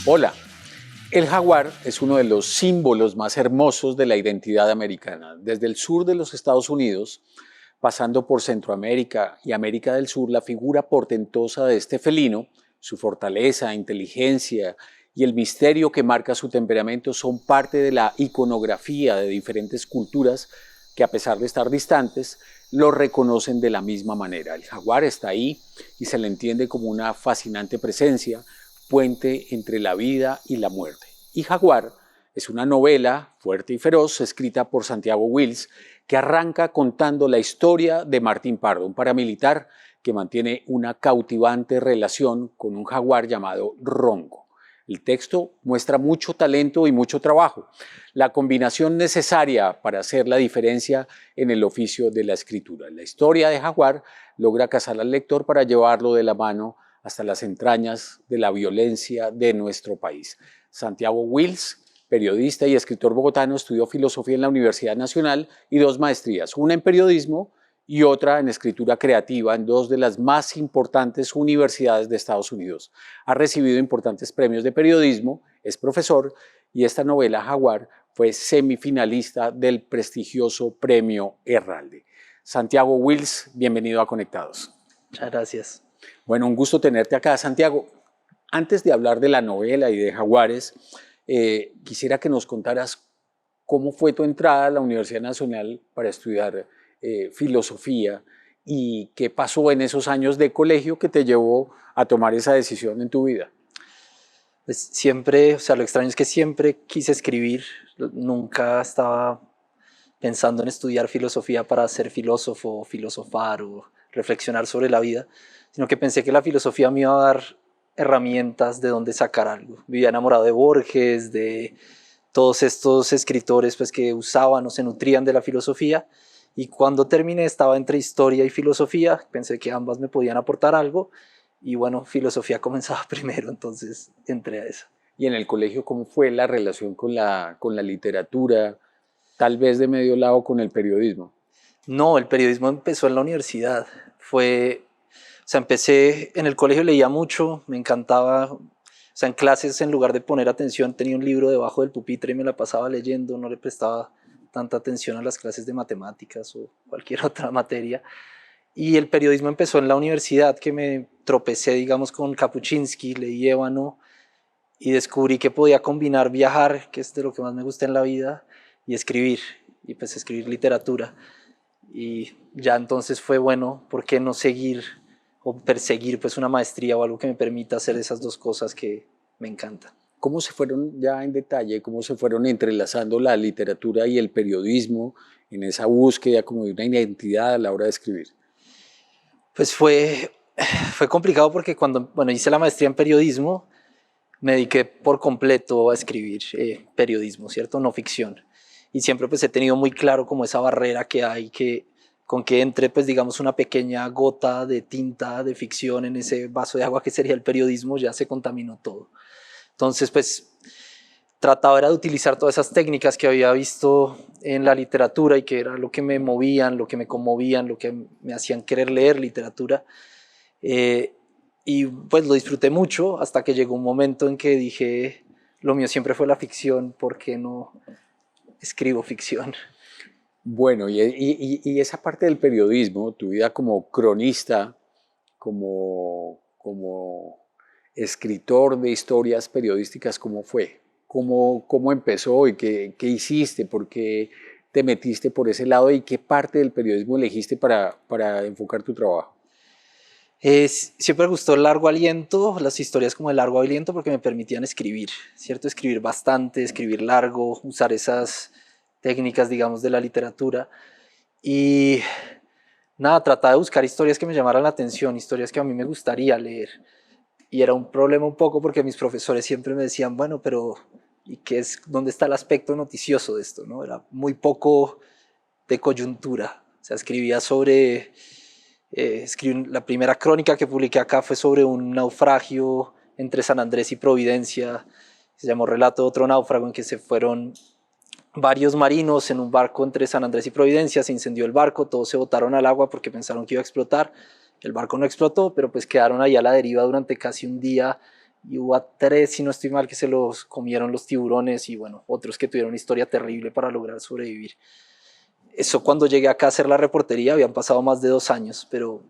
Hola, el jaguar es uno de los símbolos más hermosos de la identidad americana. Desde el sur de los Estados Unidos, pasando por Centroamérica y América del Sur, la figura portentosa de este felino, su fortaleza, inteligencia y el misterio que marca su temperamento son parte de la iconografía de diferentes culturas que, a pesar de estar distantes, lo reconocen de la misma manera. El jaguar está ahí y se le entiende como una fascinante presencia, puente entre la vida y la muerte. Y Jaguar es una novela fuerte y feroz escrita por Santiago Wills que arranca contando la historia de Martín Pardo, un paramilitar que mantiene una cautivante relación con un jaguar llamado Rongo. El texto muestra mucho talento y mucho trabajo, la combinación necesaria para hacer la diferencia en el oficio de la escritura. La historia de Jaguar logra cazar al lector para llevarlo de la mano hasta las entrañas de la violencia de nuestro país. Santiago Wills, periodista y escritor bogotano, estudió filosofía en la Universidad Nacional y 2 maestrías, una en periodismo y otra en escritura creativa en 2 de las más importantes universidades de Estados Unidos. Ha recibido importantes premios de periodismo, es profesor y esta novela, Jaguar, fue semifinalista del prestigioso Premio Herralde. Santiago Wills, bienvenido a Conectados. Muchas gracias. Bueno, un gusto tenerte acá, Santiago. Antes de hablar de la novela y de Jaguares, quisiera que nos contaras cómo fue tu entrada a la Universidad Nacional para estudiar filosofía y qué pasó en esos años de colegio que te llevó a tomar esa decisión en tu vida. Pues siempre, o sea, lo extraño es que siempre quise escribir, nunca estaba pensando en estudiar filosofía para ser filósofo, o filosofar o reflexionar sobre la vida, sino que pensé que la filosofía me iba a dar herramientas de dónde sacar algo. Vivía enamorado de Borges, de todos estos escritores pues, que usaban o se nutrían de la filosofía, y cuando terminé estaba entre historia y filosofía, pensé que ambas me podían aportar algo, y bueno, filosofía comenzaba primero, entonces entré a eso. ¿Y en el colegio cómo fue la relación con la literatura, tal vez de medio lado con el periodismo? No, el periodismo empezó en la universidad. O sea, empecé en el colegio, leía mucho, me encantaba. O sea, en clases, en lugar de poner atención, tenía un libro debajo del pupitre y me la pasaba leyendo, no le prestaba tanta atención a las clases de matemáticas o cualquier otra materia. Y el periodismo empezó en la universidad, que me tropecé, digamos, con Kapuscinski, leí Ébano y descubrí que podía combinar viajar, que es de lo que más me gusta en la vida, y escribir, y pues escribir literatura. Y ya entonces fue bueno, ¿por qué no seguir o perseguir pues una maestría o algo que me permita hacer esas dos cosas que me encantan? ¿Cómo se fueron ya en detalle, cómo se fueron entrelazando la literatura y el periodismo en esa búsqueda como de una identidad a la hora de escribir? Pues fue complicado porque cuando hice la maestría en periodismo, me dediqué por completo a escribir periodismo, ¿cierto? No ficción. Y siempre pues he tenido muy claro como esa barrera que hay, que con que entre pues digamos una pequeña gota de tinta de ficción en ese vaso de agua que sería el periodismo, ya se contaminó todo. Entonces pues trataba era de utilizar todas esas técnicas que había visto en la literatura y que era lo que me movían, lo que me conmovían, lo que me hacían querer leer literatura. Y pues lo disfruté mucho hasta que llegó un momento en que dije, lo mío siempre fue la ficción, ¿por qué no escribo ficción? Bueno, y esa parte del periodismo, tu vida como cronista, como escritor de historias periodísticas, ¿cómo fue? ¿Cómo empezó y qué hiciste? ¿Por qué te metiste por ese lado y qué parte del periodismo elegiste para enfocar tu trabajo? Siempre me gustó el largo aliento, las historias como el largo aliento porque me permitían escribir, ¿cierto? Escribir bastante, escribir largo, usar esas técnicas, digamos, de la literatura. Y nada, trataba de buscar historias que me llamaran la atención, historias que a mí me gustaría leer. Y era un problema un poco porque mis profesores siempre me decían, bueno, pero ¿y qué es, dónde está el aspecto noticioso de esto? ¿No? Era muy poco de coyuntura. O sea, escribía sobre... la primera crónica que publiqué acá fue sobre un naufragio entre San Andrés y Providencia. Se llamó Relato de otro náufrago, en que se fueron varios marinos en un barco entre San Andrés y Providencia, se incendió el barco, todos se botaron al agua porque pensaron que iba a explotar, el barco no explotó, pero pues quedaron ahí a la deriva durante casi un día y hubo a 3, si no estoy mal, que se los comieron los tiburones y bueno, otros que tuvieron una historia terrible para lograr sobrevivir. Eso cuando llegué acá a hacer la reportería habían pasado más de 2 años, pero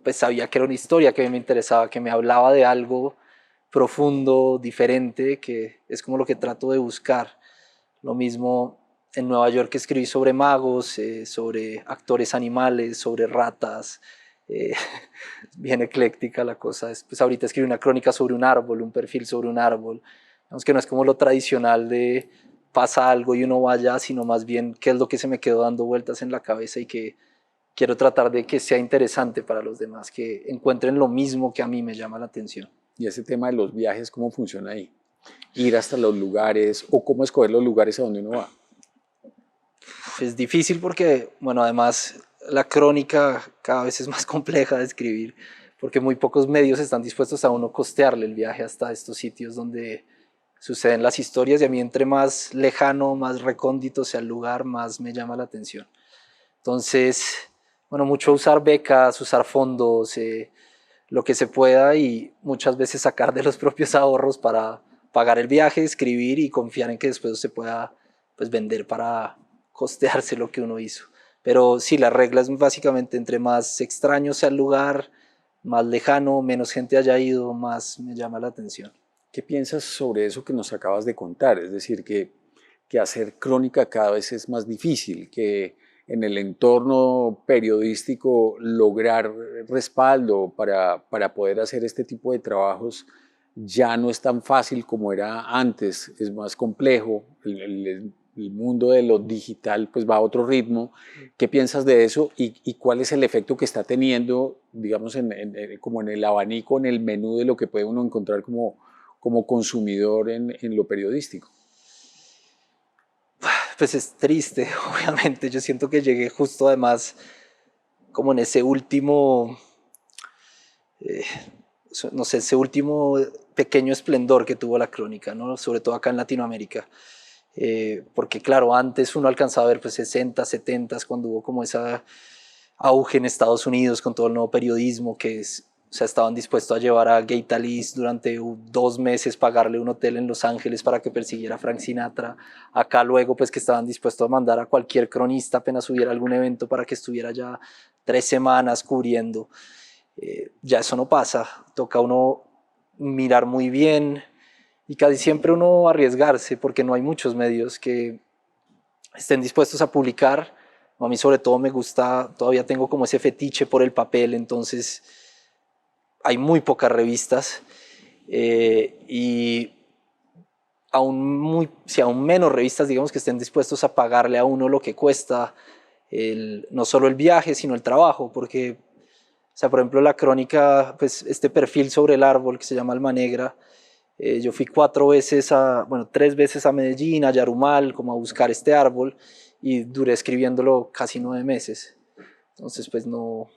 pues sabía que era una historia que me interesaba, que me hablaba de algo profundo, diferente, que es como lo que trato de buscar. Lo mismo en Nueva York escribí sobre magos, sobre actores animales, sobre ratas, eh, bien ecléctica la cosa. Pues ahorita escribí una crónica sobre un árbol, un perfil sobre un árbol. Digamos que no es como lo tradicional de pasa algo y uno vaya, sino más bien qué es lo que se me quedó dando vueltas en la cabeza y que quiero tratar de que sea interesante para los demás, que encuentren lo mismo que a mí me llama la atención. Y ese tema de los viajes, ¿cómo funciona ahí? Ir hasta los lugares o cómo escoger los lugares a donde uno va. Es difícil porque, bueno, además la crónica cada vez es más compleja de escribir, porque muy pocos medios están dispuestos a uno costearle el viaje hasta estos sitios donde suceden las historias, y a mí entre más lejano, más recóndito sea el lugar, más me llama la atención. Entonces, bueno, mucho usar becas, usar fondos, lo que se pueda, y muchas veces sacar de los propios ahorros para pagar el viaje, escribir y confiar en que después se pueda pues vender para costearse lo que uno hizo. Pero sí, la regla es básicamente entre más extraño sea el lugar, más lejano, menos gente haya ido, más me llama la atención. ¿Qué piensas sobre eso que nos acabas de contar? Es decir, que hacer crónica cada vez es más difícil, que en el entorno periodístico lograr respaldo para poder hacer este tipo de trabajos ya no es tan fácil como era antes, es más complejo, el mundo de lo digital pues va a otro ritmo. ¿Qué piensas de eso y cuál es el efecto que está teniendo, digamos, como en el abanico, en el menú de lo que puede uno encontrar como consumidor en lo periodístico? Pues es triste, obviamente. Yo siento que llegué justo además como en ese último, eh, no sé, ese último pequeño esplendor que tuvo la crónica, ¿no? Sobre todo acá en Latinoamérica. Porque claro, antes uno alcanzaba a ver pues 60, 70, cuando hubo como esa auge en Estados Unidos con todo el nuevo periodismo que es, o sea, estaban dispuestos a llevar a Gay Talís durante 2 meses, pagarle un hotel en Los Ángeles para que persiguiera a Frank Sinatra. Acá luego pues que estaban dispuestos a mandar a cualquier cronista apenas hubiera algún evento para que estuviera ya 3 semanas cubriendo. Ya eso no pasa, toca uno mirar muy bien y casi siempre uno arriesgarse porque no hay muchos medios que estén dispuestos a publicar. A mí sobre todo me gusta, todavía tengo como ese fetiche por el papel, entonces hay muy pocas revistas y si aún menos revistas, digamos, que estén dispuestos a pagarle a uno lo que cuesta no solo el viaje, sino el trabajo, porque, o sea, por ejemplo, la crónica, pues este perfil sobre el árbol que se llama Alma Negra, yo fui 3 veces a Medellín, a Yarumal, como a buscar este árbol, y duré escribiéndolo casi 9 meses. Entonces, pues no, o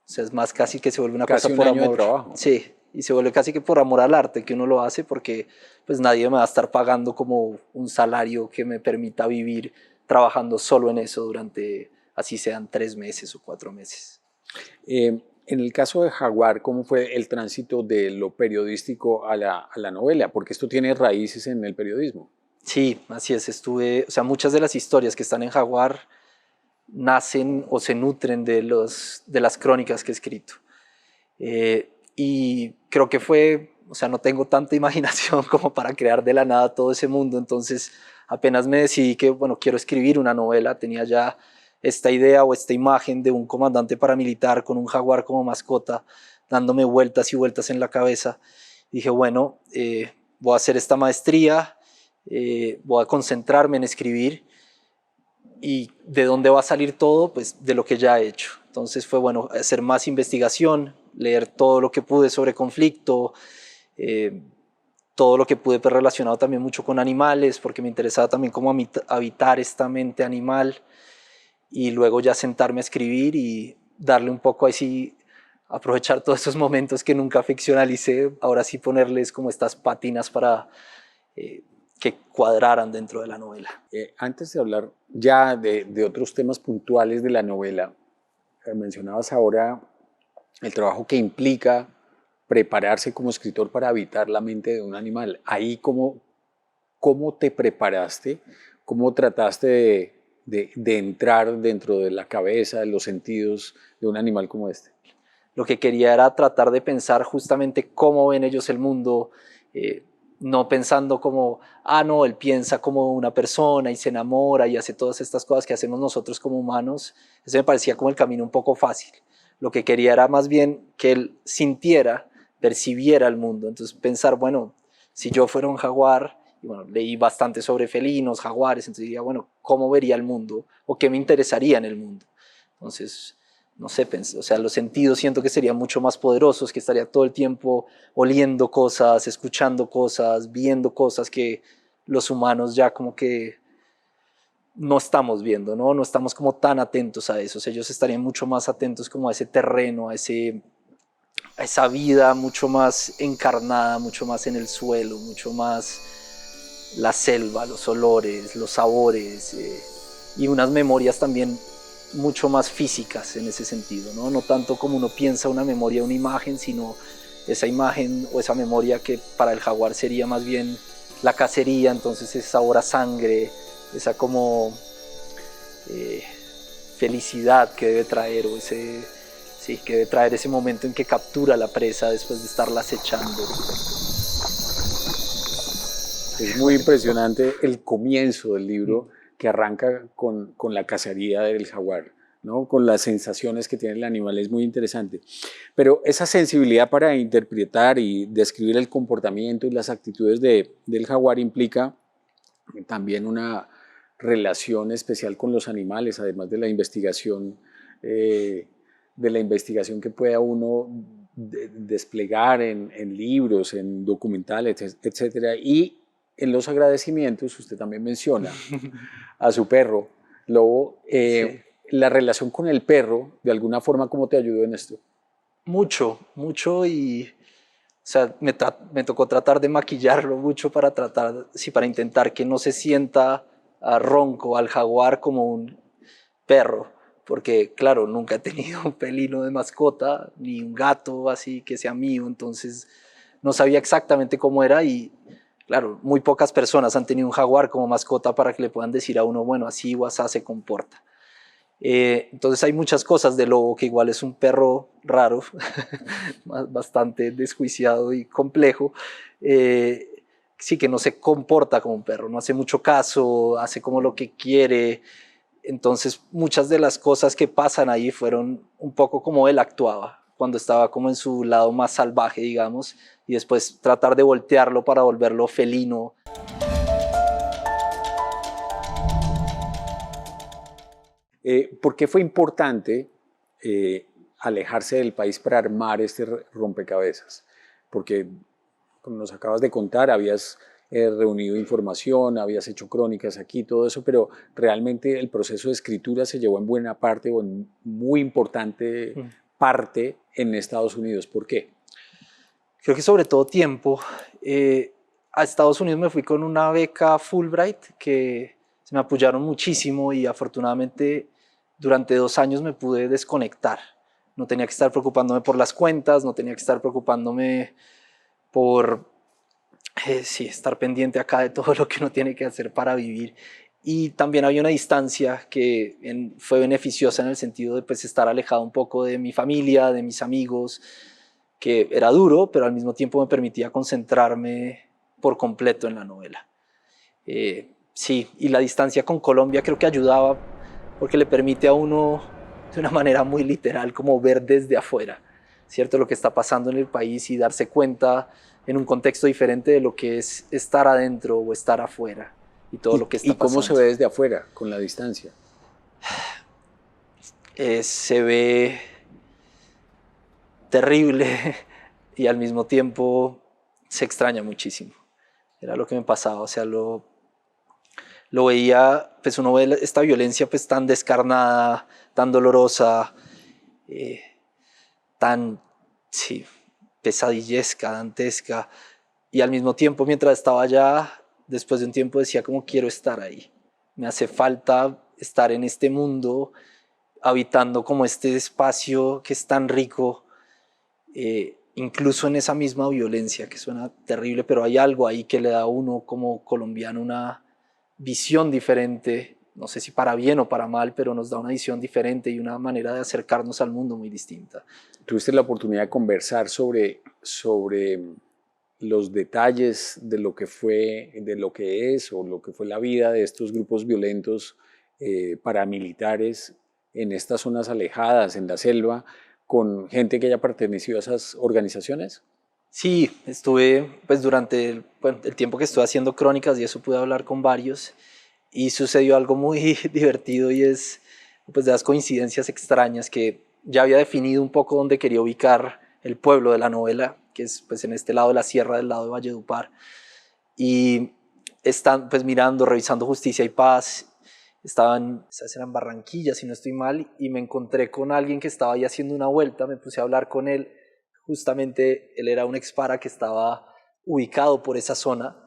sea, es más casi que se vuelve una Casi cosa un por año de amor. trabajo. Sí, y se vuelve casi que por amor al arte que uno lo hace, porque pues nadie me va a estar pagando como un salario que me permita vivir trabajando solo en eso durante, así sean 3 meses o 4 meses. En el caso de Jaguar, ¿cómo fue el tránsito de lo periodístico a la novela? Porque esto tiene raíces en el periodismo. Sí, así es, o sea, muchas de las historias que están en Jaguar nacen o se nutren de las crónicas que he escrito. Y creo que o sea, no tengo tanta imaginación como para crear de la nada todo ese mundo, entonces apenas me decidí que, bueno, quiero escribir una novela, tenía ya esta idea o esta imagen de un comandante paramilitar con un jaguar como mascota, dándome vueltas y vueltas en la cabeza. Dije, bueno, voy a hacer esta maestría, voy a concentrarme en escribir. ¿Y de dónde va a salir todo? Pues de lo que ya he hecho. Entonces fue bueno hacer más investigación, leer todo lo que pude sobre conflicto, eh, todo lo que pude, pues, relacionado también mucho con animales, porque me interesaba también cómo habitar esta mente animal, y luego ya sentarme a escribir y darle un poco así, aprovechar todos esos momentos que nunca ficcionalicé, ahora sí ponerles como estas pátinas para que cuadraran dentro de la novela. Antes de hablar ya de otros temas puntuales de la novela, mencionabas ahora el trabajo que implica prepararse como escritor para habitar la mente de un animal. Ahí, ¿cómo te preparaste? ¿Cómo trataste de entrar dentro de la cabeza, de los sentidos de un animal como este? Lo que quería era tratar de pensar justamente cómo ven ellos el mundo, no pensando como, no, él piensa como una persona y se enamora y hace todas estas cosas que hacemos nosotros como humanos. Eso me parecía como el camino un poco fácil. Lo que quería era más bien que él sintiera, percibiera el mundo. Entonces pensar, bueno, si yo fuera un jaguar, y bueno, leí bastante sobre felinos, jaguares, entonces diría, bueno, ¿cómo vería el mundo? ¿O qué me interesaría en el mundo? Entonces, no sé, o sea, los sentidos siento que serían mucho más poderosos, que estaría todo el tiempo oliendo cosas, escuchando cosas, viendo cosas que los humanos ya como que no estamos viendo, ¿no? No estamos como tan atentos a eso. O sea, ellos estarían mucho más atentos como a ese terreno, a esa vida mucho más encarnada, mucho más en el suelo, mucho más la selva, los olores, los sabores y unas memorias también mucho más físicas en ese sentido, ¿no? No tanto como uno piensa una memoria, una imagen, sino esa imagen o esa memoria que para el jaguar sería más bien la cacería, entonces ese sabor a sangre, esa como felicidad que debe traer o que debe traer ese momento en que captura la presa después de estarla acechando. Es muy impresionante el comienzo del libro que arranca con la cacería del jaguar, ¿no? Con las sensaciones que tiene el animal, es muy interesante. Pero esa sensibilidad para interpretar y describir el comportamiento y las actitudes del jaguar implica también una relación especial con los animales, además de la investigación que pueda uno desplegar en libros, en documentales, etcétera. Y en los agradecimientos, usted también menciona a su perro, Lobo. Sí. La relación con el perro, de alguna forma, ¿cómo te ayudó en esto? Mucho, mucho y o sea, me tocó tratar de maquillarlo mucho para tratar, sí, para intentar que no se sienta ronco al jaguar como un perro, porque claro, nunca he tenido un pelino de mascota, ni un gato así que sea mío, entonces no sabía exactamente cómo era y claro, muy pocas personas han tenido un jaguar como mascota para que le puedan decir a uno, bueno, así o así se comporta. Entonces hay muchas cosas de Lobo, que igual es un perro raro, bastante desjuiciado y complejo. Sí, que no se comporta como un perro, no hace mucho caso, hace como lo que quiere. Entonces muchas de las cosas que pasan ahí fueron un poco como él actuaba, cuando estaba como en su lado más salvaje, digamos, y después tratar de voltearlo para volverlo felino. ¿Por qué fue importante alejarse del país para armar este rompecabezas? Porque, como nos acabas de contar, habías reunido información, habías hecho crónicas aquí, todo eso, pero realmente el proceso de escritura se llevó en buena parte o en muy importante parte en Estados Unidos. ¿Por qué? Creo que sobre todo tiempo. A Estados Unidos me fui con una beca Fulbright que se me apoyaron muchísimo y afortunadamente durante 2 años me pude desconectar. No tenía que estar preocupándome por las cuentas, no tenía que estar preocupándome por sí, estar pendiente acá de todo lo que uno tiene que hacer para vivir. Y también había una distancia que fue beneficiosa en el sentido de pues, estar alejado un poco de mi familia, de mis amigos, que era duro, pero al mismo tiempo me permitía concentrarme por completo en la novela. Sí, y la distancia con Colombia creo que ayudaba porque le permite a uno de una manera muy literal como ver desde afuera, ¿cierto? Lo que está pasando en el país y darse cuenta en un contexto diferente de lo que es estar adentro o estar afuera y todo lo que está ¿Y cómo se pasando. ve desde afuera, con la distancia? Se ve terrible y al mismo tiempo se extraña muchísimo. Era lo que me pasaba, o sea, lo veía, pues uno ve esta violencia pues tan descarnada, tan dolorosa, eh, tan, sí, pesadillesca, dantesca, y al mismo tiempo mientras estaba allá, después de un tiempo decía como quiero estar ahí, me hace falta estar en este mundo, habitando como este espacio que es tan rico, incluso en esa misma violencia, que suena terrible, pero hay algo ahí que le da a uno como colombiano una visión diferente, no sé si para bien o para mal, pero nos da una visión diferente y una manera de acercarnos al mundo muy distinta. Tuviste la oportunidad de conversar sobre los detalles de lo que fue, de lo que es o lo que fue la vida de estos grupos violentos paramilitares en estas zonas alejadas, en la selva, con gente que haya pertenecido a esas organizaciones. Sí, estuve, pues durante el tiempo que estuve haciendo crónicas y eso pude hablar con varios y sucedió algo muy divertido y es pues de las coincidencias extrañas que ya había definido un poco dónde quería ubicar el pueblo de la novela, que es pues en este lado de la sierra, del lado de Valledupar, y están pues mirando, revisando Justicia y Paz. Esas eran Barranquilla, si no estoy mal, y me encontré con alguien que estaba ahí haciendo una vuelta, me puse a hablar con él, justamente él era un expara que estaba ubicado por esa zona,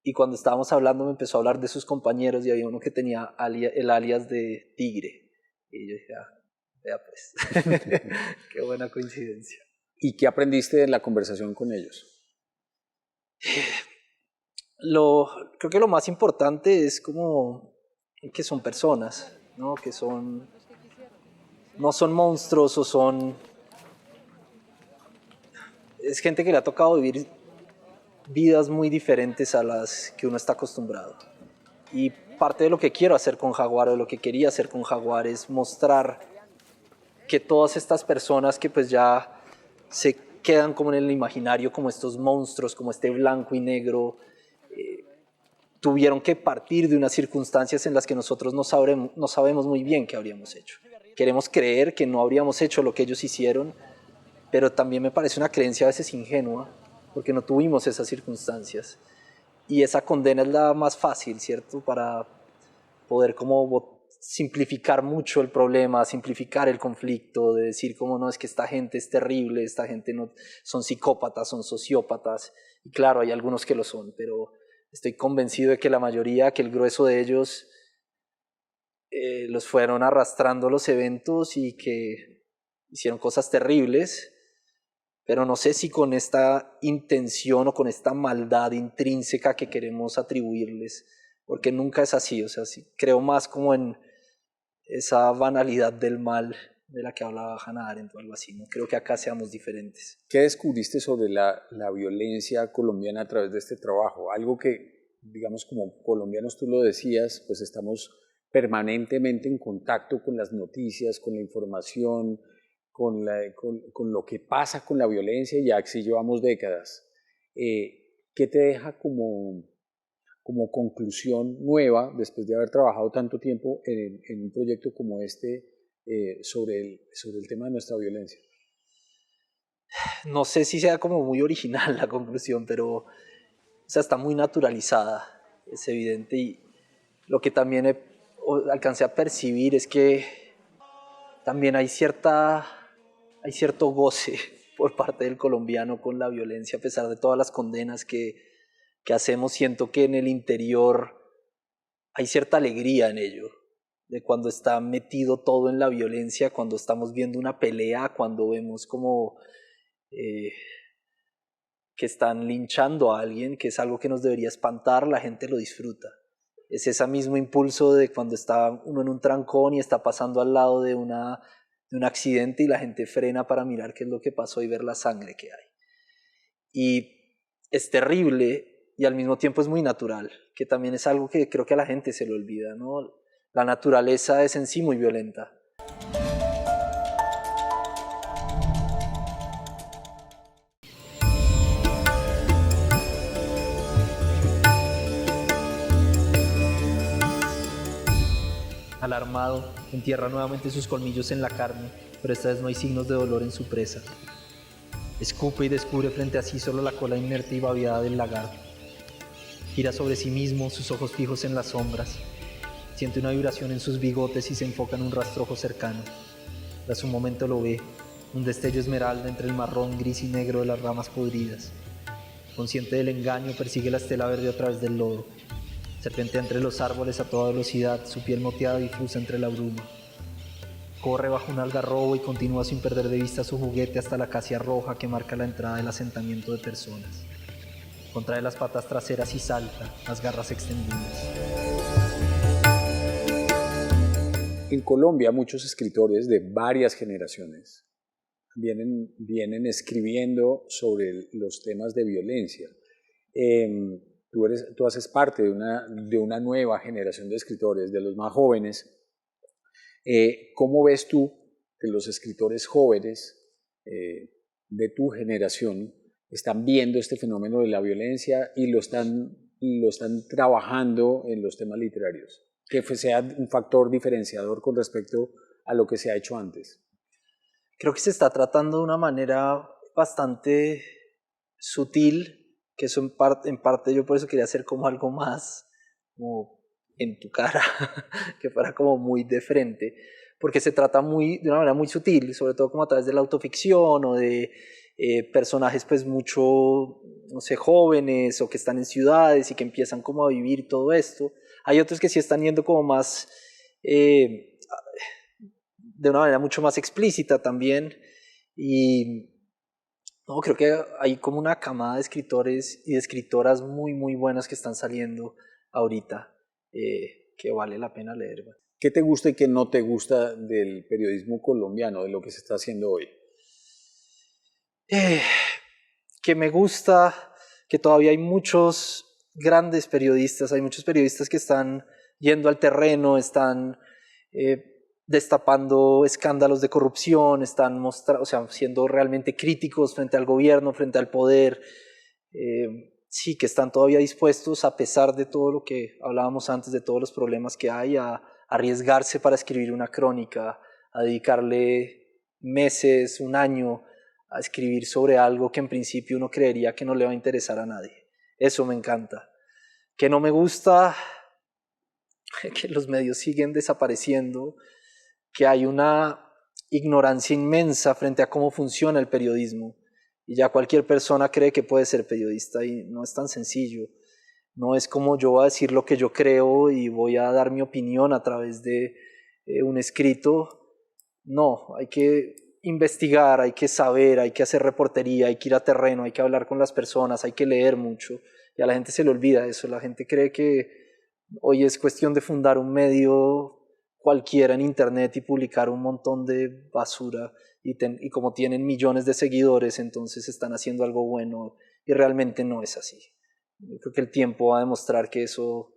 y cuando estábamos hablando me empezó a hablar de sus compañeros y había uno que tenía el alias de Tigre, y yo dije, vea pues, qué buena coincidencia. ¿Y qué aprendiste de la conversación con ellos? Creo que lo más importante es como que son personas, ¿no? Que no son monstruos o es gente que le ha tocado vivir vidas muy diferentes a las que uno está acostumbrado. Y parte de lo que quiero hacer con Jaguar o lo que quería hacer con Jaguar es mostrar que todas estas personas que pues ya se quedan como en el imaginario como estos monstruos, como este blanco y negro, tuvieron que partir de unas circunstancias en las que nosotros no sabemos muy bien qué habríamos hecho. Queremos creer que no habríamos hecho lo que ellos hicieron, pero también me parece una creencia a veces ingenua, porque no tuvimos esas circunstancias. Y esa condena es la más fácil, ¿cierto? Para poder como simplificar mucho el problema, simplificar el conflicto, de decir como no, es que esta gente es terrible, esta gente no, son psicópatas, son sociópatas, y claro, hay algunos que lo son, pero estoy convencido de que la mayoría, que el grueso de ellos los fueron arrastrando los eventos y que hicieron cosas terribles, pero no sé si con esta intención o con esta maldad intrínseca que queremos atribuirles, porque nunca es así, o sea, sí, creo más como en esa banalidad del mal de la que hablaba Hannah Arendt o algo así, no creo que acá seamos diferentes. ¿Qué descubriste sobre la violencia colombiana a través de este trabajo? Algo que, digamos, como colombianos tú lo decías, pues estamos permanentemente en contacto con las noticias, con la información, con lo que pasa con la violencia, y así llevamos décadas. ¿Qué te deja como conclusión nueva después de haber trabajado tanto tiempo en un proyecto como este sobre el tema de nuestra violencia? No sé si sea como muy original la conclusión, pero o sea, está muy naturalizada, es evidente, y lo que también alcancé a percibir es que también hay cierto goce por parte del colombiano con la violencia, a pesar de todas las condenas que hacemos. Siento que en el interior hay cierta alegría en ello, de cuando está metido todo en la violencia, cuando estamos viendo una pelea, cuando vemos como que están linchando a alguien, que es algo que nos debería espantar, la gente lo disfruta. Es ese mismo impulso de cuando está uno en un trancón y está pasando al lado de un accidente y la gente frena para mirar qué es lo que pasó y ver la sangre que hay. Y es terrible y al mismo tiempo es muy natural, que también es algo que creo que a la gente se le olvida, ¿no? La naturaleza es en sí muy violenta. Alarmado, entierra nuevamente sus colmillos en la carne, pero esta vez no hay signos de dolor en su presa. Escupe y descubre frente a sí solo la cola inerte y babeada del lagarto. Gira sobre sí mismo, sus ojos fijos en las sombras. Siente una vibración en sus bigotes y se enfoca en un rastrojo cercano. Tras un momento lo ve, un destello esmeralda entre el marrón, gris y negro de las ramas podridas. Consciente del engaño, persigue la estela verde a través del lodo. Serpentea entre los árboles a toda velocidad, su piel moteada difusa entre la bruma. Corre bajo un algarrobo y continúa sin perder de vista su juguete hasta la acacia roja que marca la entrada del asentamiento de personas. Contrae las patas traseras y salta, las garras extendidas. En Colombia, muchos escritores de varias generaciones vienen escribiendo sobre los temas de violencia. Tú haces parte de una nueva generación de escritores, de los más jóvenes. ¿Cómo ves tú que los escritores jóvenes de tu generación están viendo este fenómeno de la violencia y lo están trabajando en los temas literarios? Que sea un factor diferenciador con respecto a lo que se ha hecho antes. Creo que se está tratando de una manera bastante sutil, que eso en parte yo por eso quería hacer como algo más como en tu cara, que fuera como muy de frente, porque se trata de una manera muy sutil, sobre todo como a través de la autoficción o de personajes pues mucho, no sé, jóvenes o que están en ciudades y que empiezan como a vivir todo esto. Hay otros que sí están yendo como más, de una manera mucho más explícita también. Y no, creo que hay como una camada de escritores y de escritoras muy, muy buenas que están saliendo ahorita, que vale la pena leer. ¿Qué te gusta y qué no te gusta del periodismo colombiano, de lo que se está haciendo hoy? Que me gusta que todavía hay muchos grandes periodistas, hay muchos periodistas que están yendo al terreno, están destapando escándalos de corrupción, están siendo realmente críticos frente al gobierno, frente al poder, sí, que están todavía dispuestos, a pesar de todo lo que hablábamos antes, de todos los problemas que hay, a arriesgarse para escribir una crónica, a dedicarle meses, un año, a escribir sobre algo que en principio uno creería que no le va a interesar a nadie. Eso me encanta. Que no me gusta que los medios siguen desapareciendo, que hay una ignorancia inmensa frente a cómo funciona el periodismo. Y ya cualquier persona cree que puede ser periodista y no es tan sencillo. No es como yo voy a decir lo que yo creo y voy a dar mi opinión a través de un escrito. No, hay que investigar, hay que saber, hay que hacer reportería, hay que ir a terreno, hay que hablar con las personas, hay que leer mucho. Y a la gente se le olvida eso. La gente cree que hoy es cuestión de fundar un medio cualquiera en internet y publicar un montón de basura y como tienen millones de seguidores, entonces están haciendo algo bueno, y realmente no es así. Yo creo que el tiempo va a demostrar que eso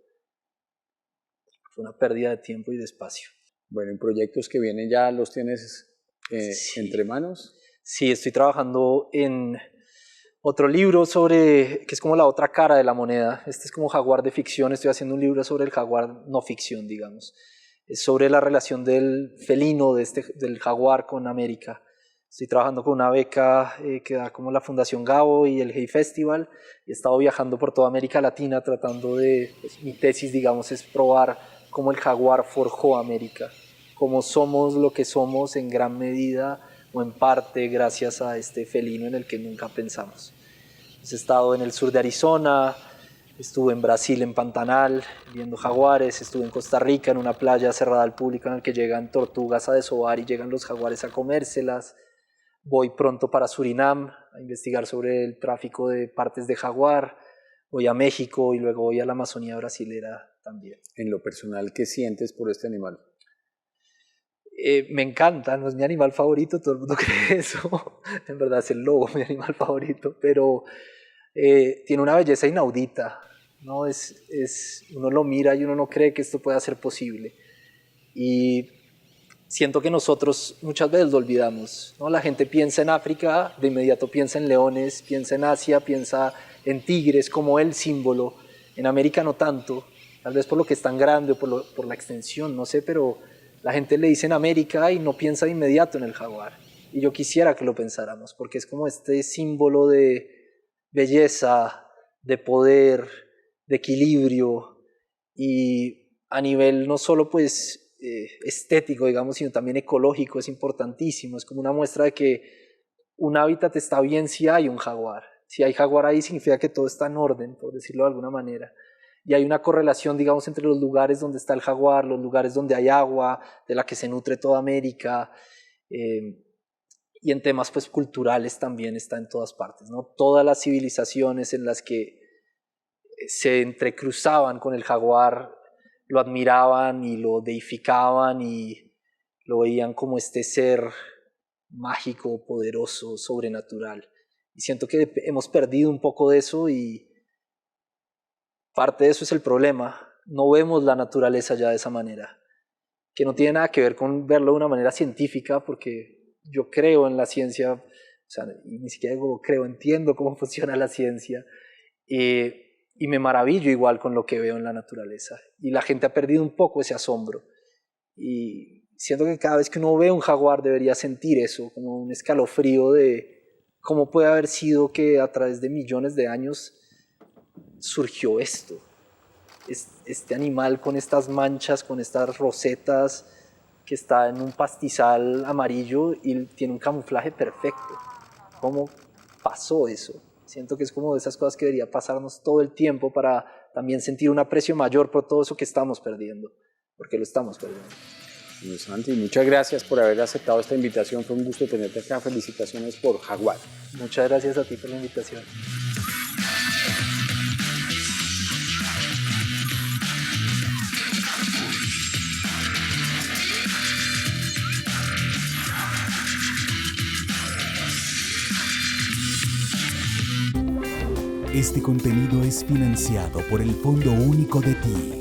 fue una pérdida de tiempo y de espacio. Bueno, en proyectos que vienen ya los tienes Sí. entre manos. Sí, estoy trabajando en otro libro que es como la otra cara de la moneda. Este es como Jaguar de ficción, estoy haciendo un libro sobre el jaguar no ficción, digamos. Es sobre la relación del felino, del jaguar con América. Estoy trabajando con una beca que da como la Fundación Gabo y el Hey Festival. He estado viajando por toda América Latina tratando pues, mi tesis, digamos, es probar cómo el jaguar forjó América, cómo somos lo que somos en gran medida o en parte gracias a este felino en el que nunca pensamos. He estado en el sur de Arizona, estuve en Brasil, en Pantanal, viendo jaguares, estuve en Costa Rica, en una playa cerrada al público en la que llegan tortugas a desovar y llegan los jaguares a comérselas. Voy pronto para Surinam a investigar sobre el tráfico de partes de jaguar. Voy a México y luego voy a la Amazonía brasilera también. En lo personal, ¿qué sientes por este animal? Me encanta, no es mi animal favorito, todo el mundo cree eso. En verdad es el lobo mi animal favorito, pero tiene una belleza inaudita, ¿no? Uno lo mira y uno no cree que esto pueda ser posible. Y siento que nosotros muchas veces lo olvidamos, ¿no? La gente piensa en África, de inmediato piensa en leones, piensa en Asia, piensa en tigres como el símbolo. En América no tanto, tal vez por lo que es tan grande o por la extensión, no sé, pero la gente le dice en América y no piensa de inmediato en el jaguar. Y yo quisiera que lo pensáramos, porque es como este símbolo de belleza, de poder, de equilibrio, y a nivel no solo pues estético, digamos, sino también ecológico, es importantísimo. Es como una muestra de que un hábitat está bien si hay un jaguar. Si hay jaguar ahí significa que todo está en orden, por decirlo de alguna manera. y hay una correlación, digamos, entre los lugares donde está el jaguar, los lugares donde hay agua, de la que se nutre toda América, y en temas pues culturales también está en todas partes, ¿no? Todas las civilizaciones en las que se entrecruzaban con el jaguar lo admiraban y lo deificaban y lo veían como este ser mágico, poderoso, sobrenatural. Y siento que hemos perdido un poco de eso y parte de eso es el problema. No vemos la naturaleza ya de esa manera, que no tiene nada que ver con verlo de una manera científica, porque yo creo en la ciencia, o sea, ni siquiera digo creo, entiendo cómo funciona la ciencia, y me maravillo igual con lo que veo en la naturaleza. Y la gente ha perdido un poco ese asombro. Y siento que cada vez que uno ve un jaguar debería sentir eso, como un escalofrío de cómo puede haber sido que a través de millones de años surgió esto. Este animal con estas manchas, con estas rosetas, que está en un pastizal amarillo y tiene un camuflaje perfecto. ¿Cómo pasó eso? Siento que es como de esas cosas que debería pasarnos todo el tiempo para también sentir un aprecio mayor por todo eso que estamos perdiendo, porque lo estamos perdiendo. Bueno, Santi, muchas gracias por haber aceptado esta invitación. Fue un gusto tenerte acá. Felicitaciones por Jaguar. Muchas gracias a ti por la invitación. Este contenido es financiado por el Fondo Único de TI.